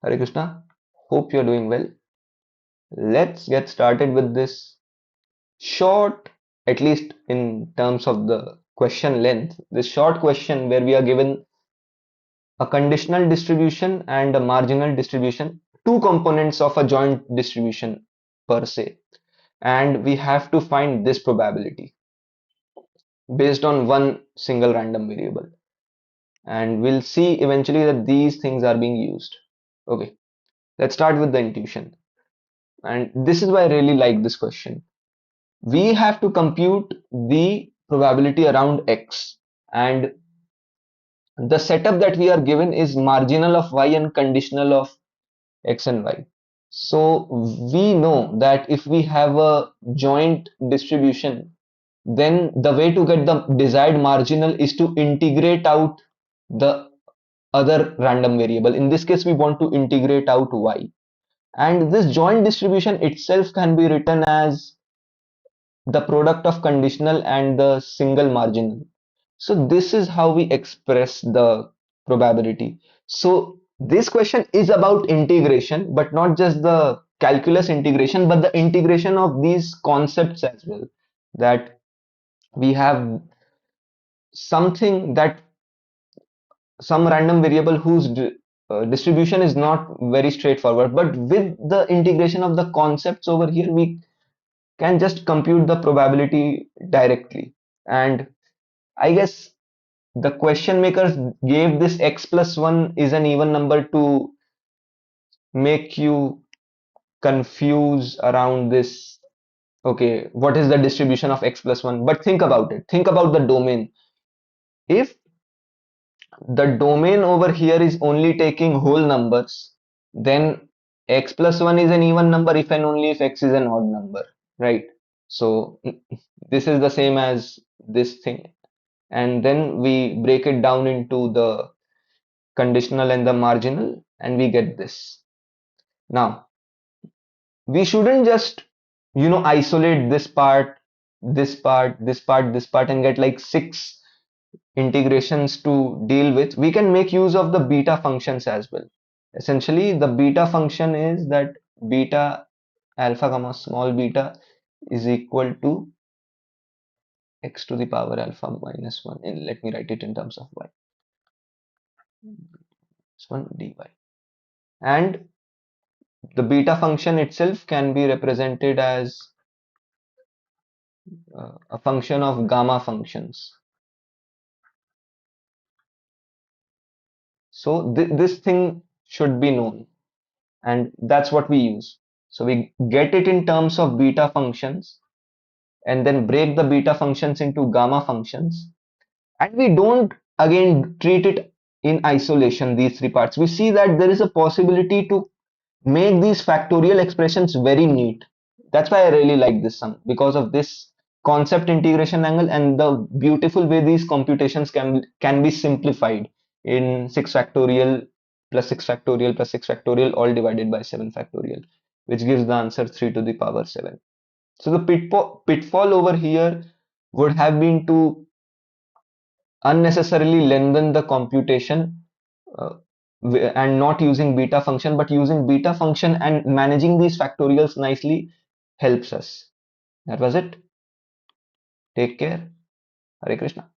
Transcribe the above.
Hare Krishna. Hope you're doing well. Let's get started with this short, at least in terms of the question length, this short question where we are given a conditional distribution and a marginal distribution, two components of a joint distribution per se. And we have to find this probability based on one single random variable. And we'll see eventually that these things are being used. Okay, let's start with the intuition. And this is why I really like this question. We have to compute the probability around x, and the setup that we are given is marginal of y and conditional of x and y. So we know that if we have a joint distribution, then the way to get the desired marginal is to integrate out the other random variable. In this case, we want to integrate out y. And this joint distribution itself can be written as the product of conditional and the single marginal. So this is how we express the probability. So this question is about integration, but not just the calculus integration, but the integration of these concepts as well. That we have something that some random variable whose distribution is not very straightforward, but with the integration of the concepts over here, we can just compute the probability directly. And I guess the question makers gave this x plus 1 is an even number to make you confuse around this. Okay, what is the distribution of x plus 1? But think about it. Think about the domain. If the domain over here is only taking whole numbers, then x plus 1 is an even number if and only if x is an odd number, right? So this is the same as this thing. And then we break it down into the conditional and the marginal, and we get this. Now, we shouldn't just, isolate this part, this part, this part, this part, and get like six integrations to deal with. We can make use of the beta functions as well. Essentially, the beta function is that beta alpha comma small beta is equal to x to the power alpha minus 1. And let me write it in terms of y. It's 1 dy. And the beta function itself can be represented as a function of gamma functions. So this thing should be known, and that's what we use. So we get it in terms of beta functions and then break the beta functions into gamma functions, and we don't again treat it in isolation, these three parts. We see that there is a possibility to make these factorial expressions very neat. That's why I really like this sum, because of this concept integration angle and the beautiful way these computations can be simplified in 6 factorial plus 6 factorial plus 6 factorial all divided by 7 factorial, which gives the answer 3 to the power 7. So the pitfall over here would have been to unnecessarily lengthen the computation, uh, and not using beta function, but using beta function and managing these factorials nicely helps us. That was it. Take care. Hare Krishna.